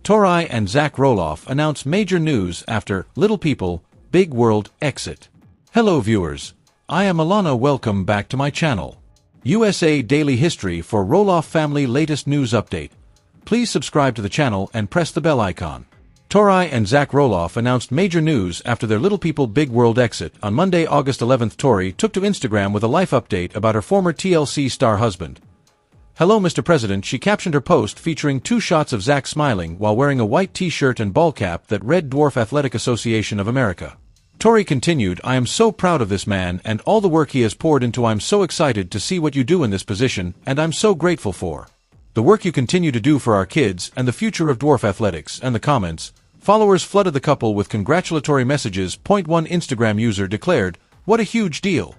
Tori and Zach Roloff announce major news after Little People, Big World exit. Hello viewers, I am Alana. Welcome back to my channel. USA Daily History for Roloff family latest news update. Please subscribe to the channel and press the bell icon. Tori and Zach Roloff announced major news after their Little People Big World exit. On Monday, August 11th, Tori took to Instagram with a life update about her former TLC star husband. "Hello Mr. President," she captioned her post featuring two shots of Zach smiling while wearing a white t-shirt and ball cap that read Dwarf Athletic Association of America. Tori continued, "I am so proud of this man and all the work he has poured into. I'm so excited to see what you do in this position, and I'm so grateful for the work you continue to do for our kids and the future of Dwarf Athletics." And the comments. Followers flooded the couple with congratulatory messages. One Instagram user declared, "What a huge deal.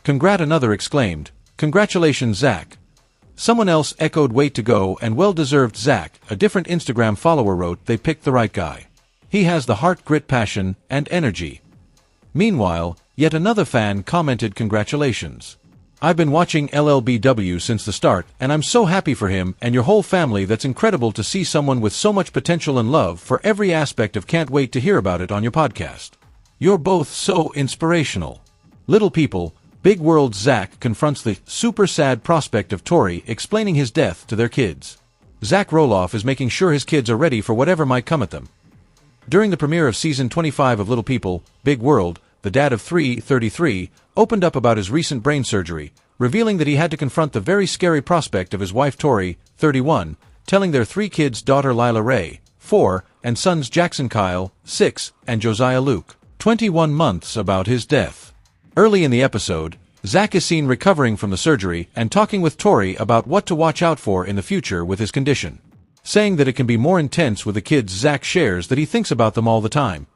Congrat." Another exclaimed, "Congratulations Zach." Someone else echoed, "Way to go and well-deserved Zach." A different Instagram follower wrote, "They picked the right guy. He has the heart, grit, passion, and energy." Meanwhile, yet another fan commented, "Congratulations. I've been watching LLBW since the start, and I'm so happy for him and your whole family. That's incredible to see someone with so much potential and love for every aspect of. Can't wait to hear about it on your podcast. You're both so inspirational." Little People, Big World. Zach confronts the super sad prospect of Tori explaining his death to their kids. Zach Roloff is making sure his kids are ready for whatever might come at them. During the premiere of Season 25 of Little People, Big World, the dad of 33, opened up about his recent brain surgery, revealing that he had to confront the very scary prospect of his wife Tori, 31, telling their three kids, daughter Lila Ray, 4, and sons Jackson Kyle, 6, and Josiah Luke, 21 months, about his death. Early in the episode, Zach is seen recovering from the surgery and talking with Tori about what to watch out for in the future with his condition. Saying that it can be more intense with the kids, Zach shares that he thinks about them all the time.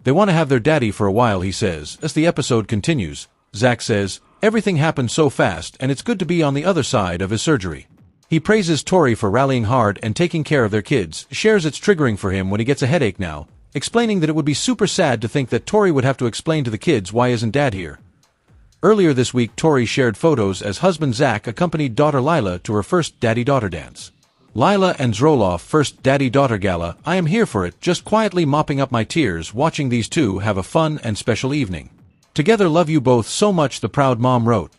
They want to have their daddy for a while, he says. As the episode continues, Zach says, "Everything happened so fast and it's good to be on the other side of his surgery." He praises Tori for rallying hard and taking care of their kids, shares it's triggering for him when he gets a headache now, explaining that it would be super sad to think that Tori would have to explain to the kids why isn't dad here. Earlier this week, Tori shared photos as husband Zach accompanied daughter Lila to her first daddy-daughter dance. Lila and Roloff first daddy-daughter gala. "I am here for it, just quietly mopping up my tears watching these two have a fun and special evening. Together, love you both so much," the proud mom wrote.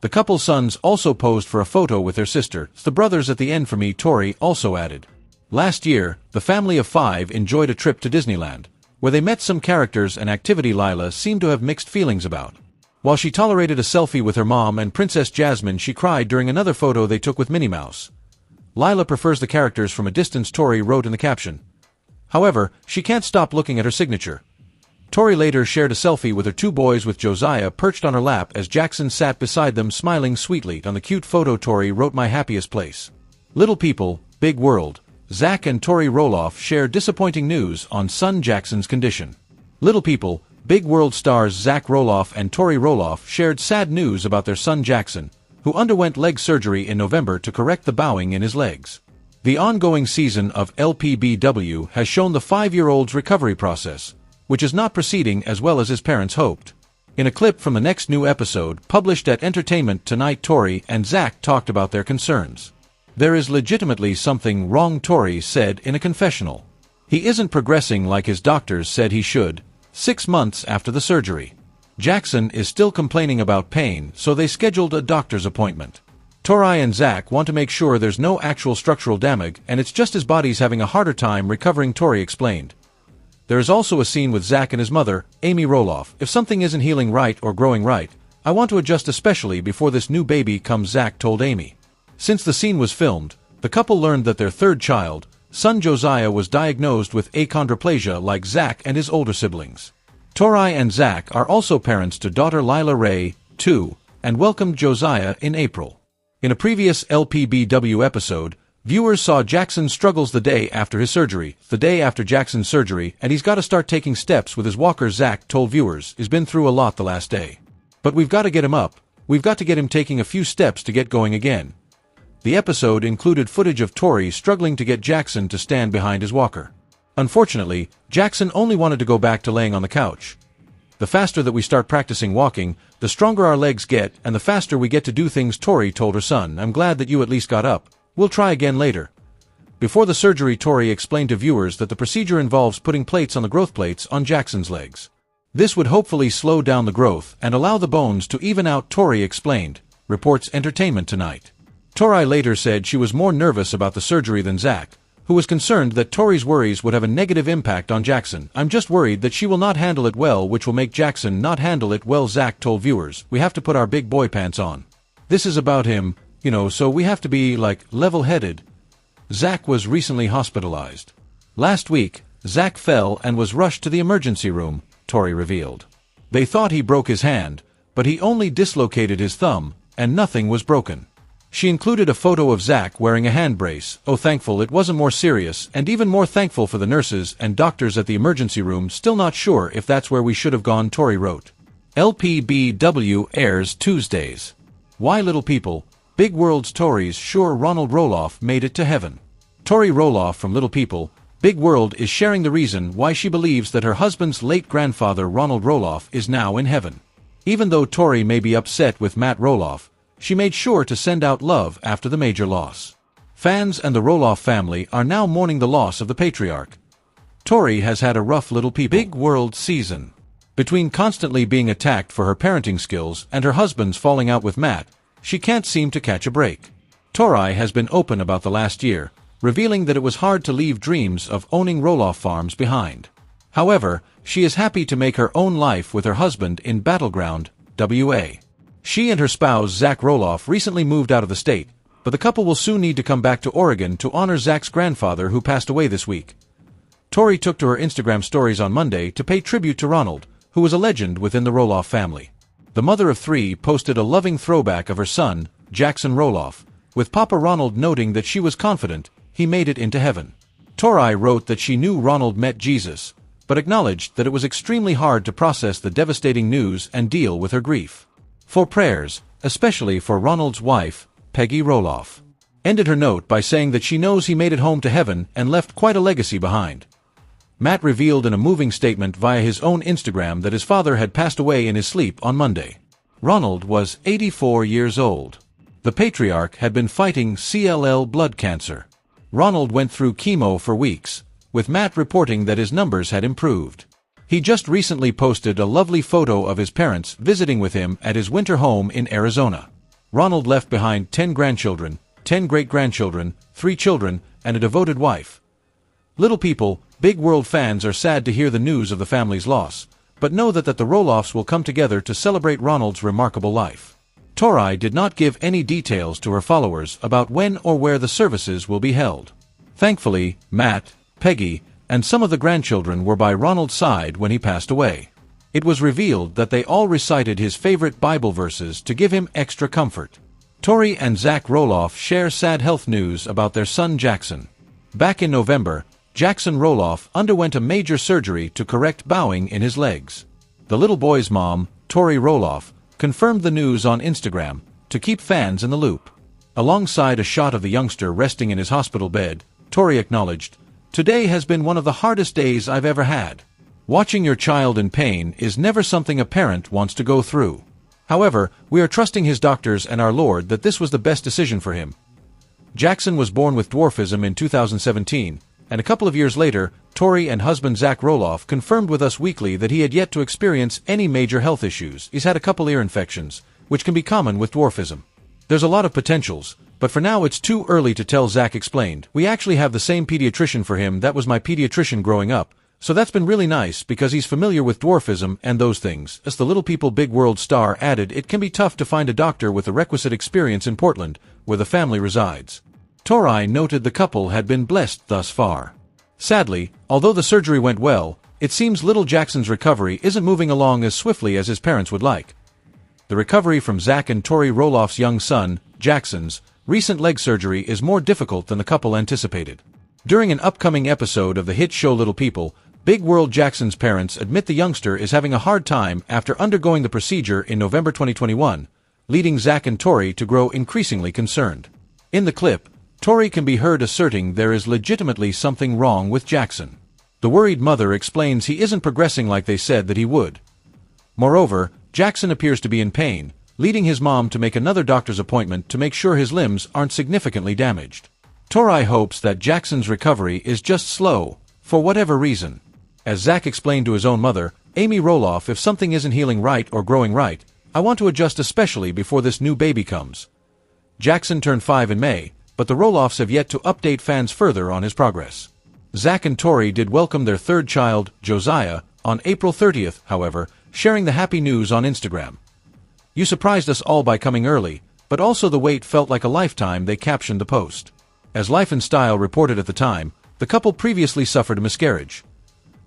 The couple's sons also posed for a photo with their sister. "It's the brothers at the end for me," Tori also added. Last year, the family of 5 enjoyed a trip to Disneyland, where they met some characters, an activity Lila seemed to have mixed feelings about. While she tolerated a selfie with her mom and Princess Jasmine, she cried during another photo they took with Minnie Mouse. Lila prefers the characters from a distance, Tori wrote in the caption. However, she can't stop looking at her signature. Tori later shared a selfie with her 2 boys with Josiah perched on her lap as Jackson sat beside them smiling sweetly. On the cute photo, Tori wrote, "My happiest place." Little People, Big World. Zach and Tori Roloff share disappointing news on son Jackson's condition. Little People, Big World stars Zach Roloff and Tori Roloff shared sad news about their son Jackson, who underwent leg surgery in November to correct the bowing in his legs. The ongoing season of LPBW has shown the 5-year-old's recovery process, which is not proceeding as well as his parents hoped. In a clip from the next new episode, published at Entertainment Tonight, Tori and Zach talked about their concerns. "There is legitimately something wrong," Tori said in a confessional. "He isn't progressing like his doctors said he should, 6 months after the surgery. Jackson is still complaining about pain, so they scheduled a doctor's appointment. Tori and Zach want to make sure there's no actual structural damage and it's just his body's having a harder time recovering," Tori explained. There is also a scene with Zach and his mother, Amy Roloff. "If something isn't healing right or growing right, I want to adjust, especially before this new baby comes," Zach told Amy. Since the scene was filmed, the couple learned that their third child, son Josiah, was diagnosed with achondroplasia like Zach and his older siblings. Tori and Zach are also parents to daughter Lila Ray, 2, and welcomed Josiah in April. In a previous LPBW episode, viewers saw Jackson's struggles the day after his surgery. The day after Jackson's surgery, and he's got to start taking steps with his walker. Zach told viewers, "He's been through a lot the last day. But we've got to get him up. We've got to get him taking a few steps to get going again." The episode included footage of Tori struggling to get Jackson to stand behind his walker. Unfortunately, Jackson only wanted to go back to laying on the couch. "The faster that we start practicing walking, the stronger our legs get and the faster we get to do things," Tori told her son. "I'm glad that you at least got up. We'll try again later." Before the surgery, Tori explained to viewers that the procedure involves putting plates on the growth plates on Jackson's legs. This would hopefully slow down the growth and allow the bones to even out, Tori explained, reports Entertainment Tonight. Tori later said she was more nervous about the surgery than Zach, who was concerned that Tori's worries would have a negative impact on Jackson. "I'm just worried that she will not handle it well, which will make Jackson not handle it well," Zach told viewers. "We have to put our big boy pants on. This is about him, so we have to be, level-headed." Zach was recently hospitalized. Last week, Zach fell and was rushed to the emergency room, Tori revealed. They thought he broke his hand, but he only dislocated his thumb, and nothing was broken. She included a photo of Zach wearing a hand brace. "Oh, thankful it wasn't more serious, and even more thankful for the nurses and doctors at the emergency room. Still not sure if that's where we should have gone," Tori wrote. LPBW airs Tuesdays. Why Little People, Big World's Tori's sure Ronald Roloff made it to heaven. Tori Roloff from Little People, Big World is sharing the reason why she believes that her husband's late grandfather Ronald Roloff is now in heaven. Even though Tori may be upset with Matt Roloff, she made sure to send out love after the major loss. Fans and the Roloff family are now mourning the loss of the patriarch. Tori has had a rough Little People Big World season. Between constantly being attacked for her parenting skills and her husband's falling out with Matt, she can't seem to catch a break. Tori has been open about the last year, revealing that it was hard to leave dreams of owning Roloff farms behind. However, she is happy to make her own life with her husband in Battleground, WA. She and her spouse Zach Roloff recently moved out of the state, but the couple will soon need to come back to Oregon to honor Zach's grandfather who passed away this week. Tori took to her Instagram stories on Monday to pay tribute to Ronald, who was a legend within the Roloff family. The mother of three posted a loving throwback of her son, Jackson Roloff, with Papa Ronald noting that she was confident he made it into heaven. Tori wrote that she knew Ronald met Jesus, but acknowledged that it was extremely hard to process the devastating news and deal with her grief. "For prayers, especially for Ronald's wife, Peggy Roloff." Ended her note by saying that she knows he made it home to heaven and left quite a legacy behind. Matt revealed in a moving statement via his own Instagram that his father had passed away in his sleep on Monday. Ronald was 84 years old. The patriarch had been fighting CLL blood cancer. Ronald went through chemo for weeks, with Matt reporting that his numbers had improved. He just recently posted a lovely photo of his parents visiting with him at his winter home in Arizona. Ronald left behind 10 grandchildren, 10 great-grandchildren, 3 children, and a devoted wife. Little People, Big World fans are sad to hear the news of the family's loss, but know that the Roloffs will come together to celebrate Ronald's remarkable life. Tori did not give any details to her followers about when or where the services will be held. Thankfully, Matt, Peggy, and some of the grandchildren were by Ronald's side when he passed away. It was revealed that they all recited his favorite Bible verses to give him extra comfort. Tori and Zach Roloff share sad health news about their son Jackson. Back in November, Jackson Roloff underwent a major surgery to correct bowing in his legs. The little boy's mom, Tori Roloff, confirmed the news on Instagram to keep fans in the loop. Alongside a shot of the youngster resting in his hospital bed, Tori acknowledged, "Today has been one of the hardest days I've ever had. Watching your child in pain is never something a parent wants to go through. However, we are trusting his doctors and our Lord that this was the best decision for him." Jackson was born with dwarfism in 2017, and a couple of years later, Tori and husband Zach Roloff confirmed with Us Weekly that he had yet to experience any major health issues. He's had a couple ear infections, which can be common with dwarfism. "There's a lot of potentials, but for now it's too early to tell," Zach explained. "We actually have the same pediatrician for him. That was my pediatrician growing up. So that's been really nice because he's familiar with dwarfism and those things." As the Little People Big World star added, it can be tough to find a doctor with the requisite experience in Portland, where the family resides. Tori noted the couple had been blessed thus far. Sadly, although the surgery went well, it seems little Jackson's recovery isn't moving along as swiftly as his parents would like. The recovery from Zach and Tori Roloff's young son, Jackson's, recent leg surgery is more difficult than the couple anticipated. During an upcoming episode of the hit show Little People, Big World Jackson's parents admit the youngster is having a hard time after undergoing the procedure in November 2021, leading Zach and Tori to grow increasingly concerned. In the clip, Tori can be heard asserting there is legitimately something wrong with Jackson. The worried mother explains he isn't progressing like they said that he would. Moreover, Jackson appears to be in pain, leading his mom to make another doctor's appointment to make sure his limbs aren't significantly damaged. Tori hopes that Jackson's recovery is just slow, for whatever reason. As Zach explained to his own mother, Amy Roloff, if something isn't healing right or growing right, I want to adjust especially before this new baby comes. Jackson turned 5 in May, but the Roloffs have yet to update fans further on his progress. Zach and Tori did welcome their third child, Josiah, on April 30th, however, sharing the happy news on Instagram. "You surprised us all by coming early, but also the wait felt like a lifetime," they captioned the post. As Life and Style reported at the time, the couple previously suffered a miscarriage.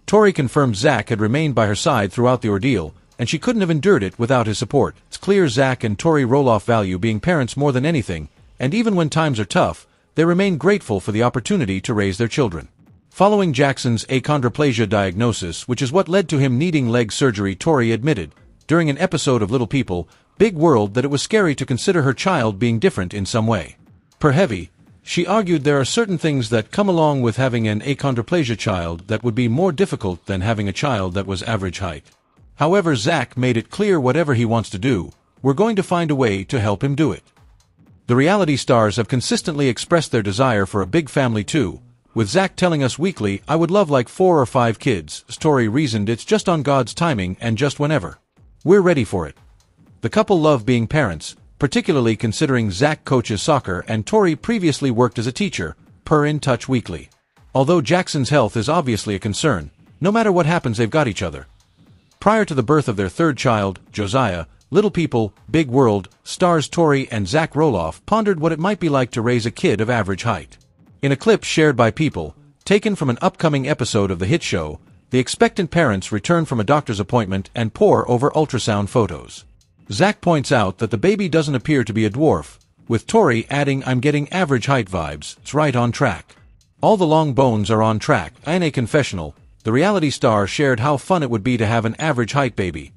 Tori confirmed Zach had remained by her side throughout the ordeal, and she couldn't have endured it without his support. It's clear Zach and Tori Roloff value being parents more than anything, and even when times are tough, they remain grateful for the opportunity to raise their children. Following Jackson's achondroplasia diagnosis, which is what led to him needing leg surgery, Tori admitted, during an episode of Little People, Big World, that it was scary to consider her child being different in some way. Per Heavy, she argued there are certain things that come along with having an achondroplasia child that would be more difficult than having a child that was average height. However, Zach made it clear whatever he wants to do, we're going to find a way to help him do it. The reality stars have consistently expressed their desire for a big family too, with Zach telling Us Weekly, "I would love like 4 or 5 kids." Tori reasoned it's just on God's timing and just whenever. "We're ready for it." The couple love being parents, particularly considering Zach coaches soccer and Tori previously worked as a teacher, per In Touch Weekly. Although Jackson's health is obviously a concern, no matter what happens they've got each other. Prior to the birth of their third child, Josiah, Little People, Big World, stars Tori and Zach Roloff pondered what it might be like to raise a kid of average height. In a clip shared by People, taken from an upcoming episode of the hit show, the expectant parents return from a doctor's appointment and pore over ultrasound photos. Zach points out that the baby doesn't appear to be a dwarf, with Tori adding, "I'm getting average height vibes, it's right on track. All the long bones are on track." In a confessional, the reality star shared how fun it would be to have an average height baby.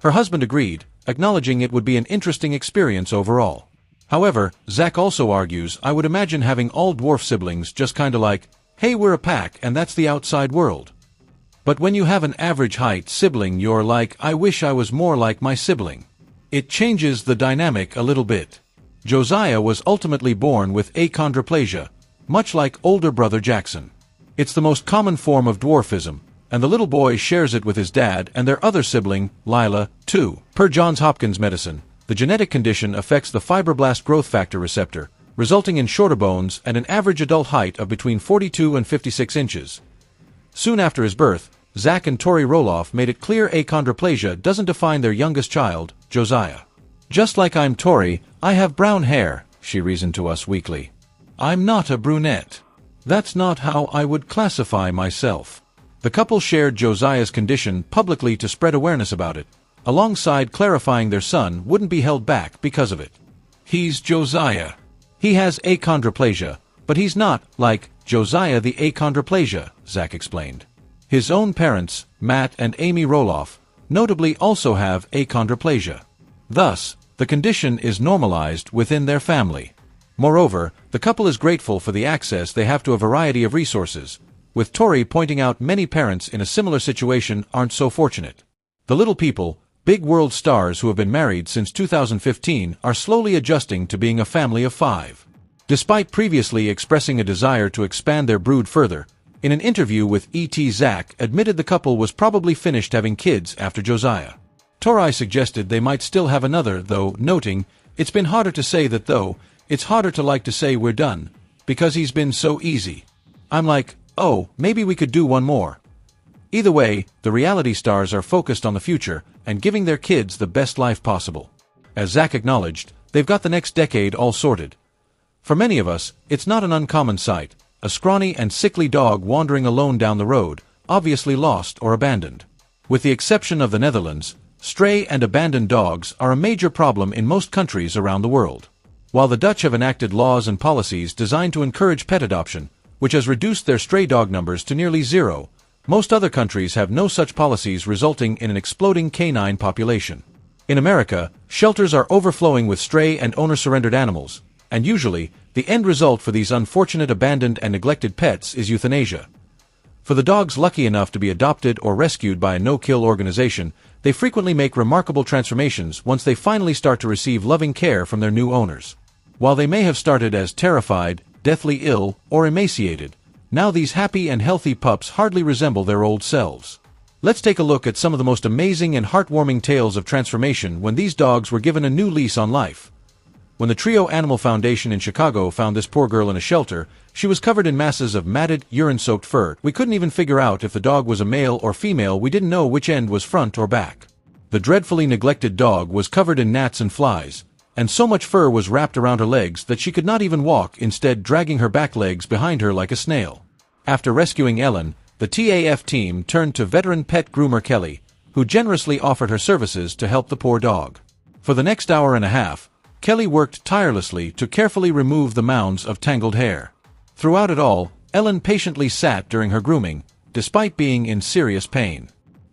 Her husband agreed, acknowledging it would be an interesting experience overall. However, Zach also argues, "I would imagine having all dwarf siblings just kinda like, hey, we're a pack and that's the outside world. But when you have an average height sibling, you're like, I wish I was more like my sibling." It changes the dynamic a little bit. Josiah was ultimately born with achondroplasia, much like older brother Jackson. It's the most common form of dwarfism, and the little boy shares it with his dad and their other sibling, Lila, too. Per Johns Hopkins Medicine, the genetic condition affects the fibroblast growth factor receptor, resulting in shorter bones and an average adult height of between 42 and 56 inches. Soon after his birth, Zach and Tori Roloff made it clear achondroplasia doesn't define their youngest child, Josiah. "Just like I'm Tori, I have brown hair," she reasoned to Us Weekly. "I'm not a brunette. That's not how I would classify myself." The couple shared Josiah's condition publicly to spread awareness about it, alongside clarifying their son wouldn't be held back because of it. "He's Josiah. He has achondroplasia, but he's not, like, Josiah the achondroplasia," Zach explained. His own parents, Matt and Amy Roloff, notably also have achondroplasia. Thus, the condition is normalized within their family. Moreover, the couple is grateful for the access they have to a variety of resources, with Tori pointing out many parents in a similar situation aren't so fortunate. The Little People, Big World stars who have been married since 2015 are slowly adjusting to being a family of 5. Despite previously expressing a desire to expand their brood further, in an interview with E.T. Zach admitted the couple was probably finished having kids after Josiah. Tori suggested they might still have another, though, noting, "It's been harder to say that though, it's harder to like to say we're done, because he's been so easy. I'm like, oh, maybe we could do one more." Either way, the reality stars are focused on the future and giving their kids the best life possible. As Zach acknowledged, they've got the next decade all sorted. For many of us, it's not an uncommon sight, a scrawny and sickly dog wandering alone down the road, obviously lost or abandoned. With the exception of the Netherlands, stray and abandoned dogs are a major problem in most countries around the world. While the Dutch have enacted laws and policies designed to encourage pet adoption, which has reduced their stray dog numbers to nearly zero, most other countries have no such policies, resulting in an exploding canine population. In America, shelters are overflowing with stray and owner-surrendered animals, and usually, the end result for these unfortunate abandoned and neglected pets is euthanasia. For the dogs lucky enough to be adopted or rescued by a no-kill organization, they frequently make remarkable transformations once they finally start to receive loving care from their new owners. While they may have started as terrified, deathly ill, or emaciated. Now these happy and healthy pups hardly resemble their old selves. Let's take a look at some of the most amazing and heartwarming tales of transformation when these dogs were given a new lease on life. When the Trio Animal Foundation in Chicago found this poor girl in a shelter, she was covered in masses of matted, urine-soaked fur. We couldn't even figure out if the dog was a male or female. We didn't know which end was front or back. The dreadfully neglected dog was covered in gnats and flies, and so much fur was wrapped around her legs that she could not even walk, instead dragging her back legs behind her like a snail. After rescuing Ellen, the TAF team turned to veteran pet groomer Kelly, who generously offered her services to help the poor dog. For the next hour and a half, Kelly worked tirelessly to carefully remove the mounds of tangled hair. Throughout it all, Ellen patiently sat during her grooming, despite being in serious pain.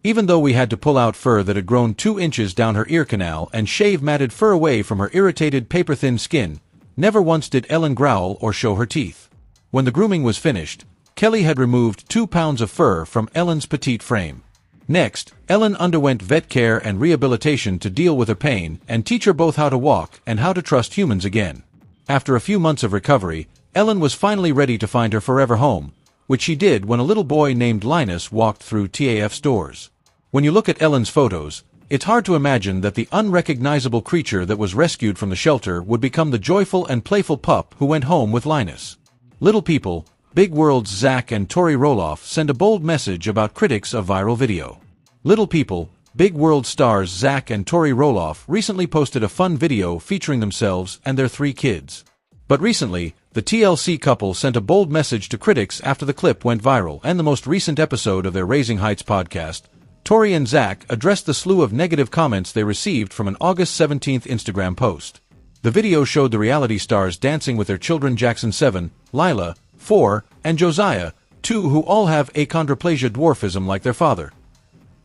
Even though we had to pull out fur that had grown 2 inches down her ear canal and shave matted fur away from her irritated paper-thin skin, never once did Ellen growl or show her teeth. When the grooming was finished, Kelly had removed 2 pounds of fur from Ellen's petite frame. Next, Ellen underwent vet care and rehabilitation to deal with her pain and teach her both how to walk and how to trust humans again. After a few months of recovery, Ellen was finally ready to find her forever home, which she did when a little boy named Linus walked through TAF's doors. When you look at Ellen's photos, it's hard to imagine that the unrecognizable creature that was rescued from the shelter would become the joyful and playful pup who went home with Linus. Little people, Big World's Zach and Tori Roloff send a bold message about critics of viral video. Little people, Big World stars Zach and Tori Roloff recently posted a fun video featuring themselves and their 3 kids. But recently, the TLC couple sent a bold message to critics after the clip went viral, and the most recent episode of their Raising Heights podcast, Tori and Zach addressed the slew of negative comments they received from an August 17th Instagram post. The video showed the reality stars dancing with their children Jackson 7, Lila, 4, and Josiah, 2, who all have achondroplasia dwarfism like their father.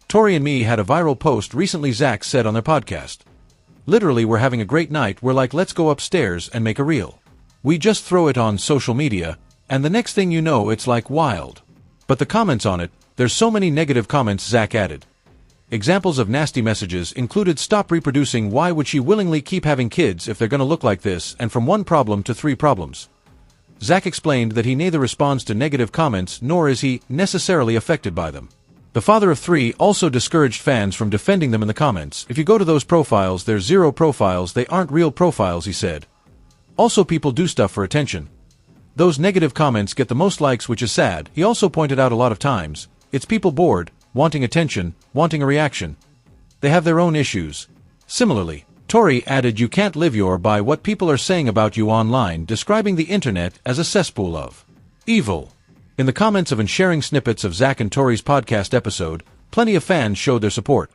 Tori and me had a viral post recently. Zach said on their podcast, "Literally, we're having a great night. We're like, let's go upstairs and make a reel. We just throw it on social media, and the next thing you know, it's like wild." But the comments on it, there's so many negative comments. Zach added. Examples of nasty messages included "Stop reproducing, why would she willingly keep having kids if they're gonna look like this," and "From 1 problem to 3 problems. Zach explained that he neither responds to negative comments nor is he necessarily affected by them. The father of 3 also discouraged fans from defending them in the comments. "If you go to those profiles, there's 0 profiles, they aren't real profiles," he said. Also, people do stuff for attention. Those negative comments get the most likes, which is sad. He also pointed out a lot of times, it's people bored, wanting attention, wanting a reaction. They have their own issues. Similarly, Tori added, "You can't live by what people are saying about you online," describing the internet as a cesspool of evil. In the comments of and sharing snippets of Zach and Tori's podcast episode, plenty of fans showed their support.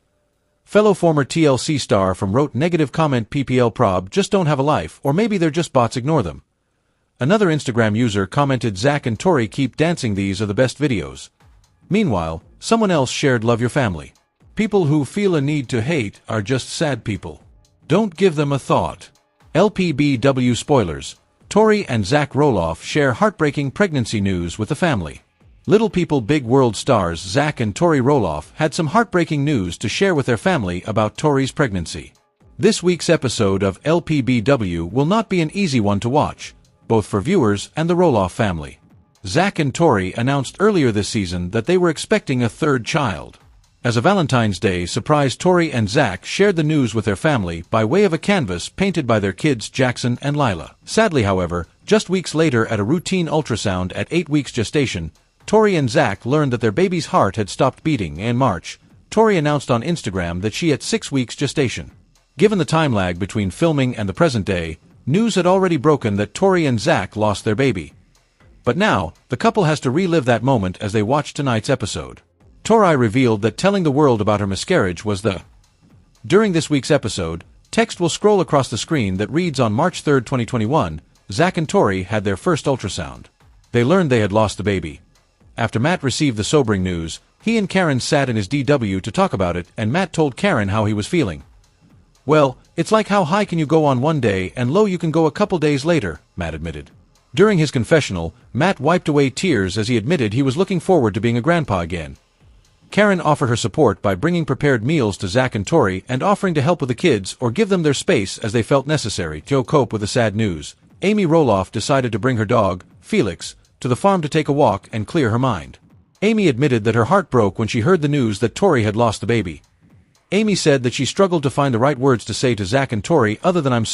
Fellow former TLC star from wrote negative comment, "PPL prob just don't have a life, or maybe they're just bots, ignore them." Another Instagram user commented, "Zach and Tori keep dancing, these are the best videos." Meanwhile, someone else shared, "Love your family. People who feel a need to hate are just sad people. Don't give them a thought." LPBW spoilers. Tori and Zach Roloff share heartbreaking pregnancy news with the family. Little people, Big World stars Zach and Tori Roloff had some heartbreaking news to share with their family about Tori's pregnancy. This week's episode of LPBW will not be an easy one to watch, both for viewers and the Roloff family. Zach and Tori announced earlier this season that they were expecting a 3rd child. As a Valentine's Day surprise, Tori and Zach shared the news with their family by way of a canvas painted by their kids Jackson and Lila. Sadly, however, just weeks later at a routine ultrasound at 8 weeks gestation, Tori and Zach learned that their baby's heart had stopped beating. In March, Tori announced on Instagram that she had 6 weeks gestation. Given the time lag between filming and the present day, news had already broken that Tori and Zach lost their baby. But now, the couple has to relive that moment as they watch tonight's episode. Tori revealed that telling the world about her miscarriage was the. During this week's episode, text will scroll across the screen that reads, "On March 3, 2021, Zach and Tori had their first ultrasound. They learned they had lost the baby." After Matt received the sobering news, he and Karen sat in his DW to talk about it, and Matt told Karen how he was feeling. "Well, it's like how high can you go on one day and low you can go a couple days later," Matt admitted. During his confessional, Matt wiped away tears as he admitted he was looking forward to being a grandpa again. Karen offered her support by bringing prepared meals to Zach and Tori and offering to help with the kids or give them their space as they felt necessary to cope with the sad news. Amy Roloff decided to bring her dog, Felix, to the farm to take a walk and clear her mind. Amy admitted that her heart broke when she heard the news that Tori had lost the baby. Amy said that she struggled to find the right words to say to Zach and Tori other than "I'm sorry."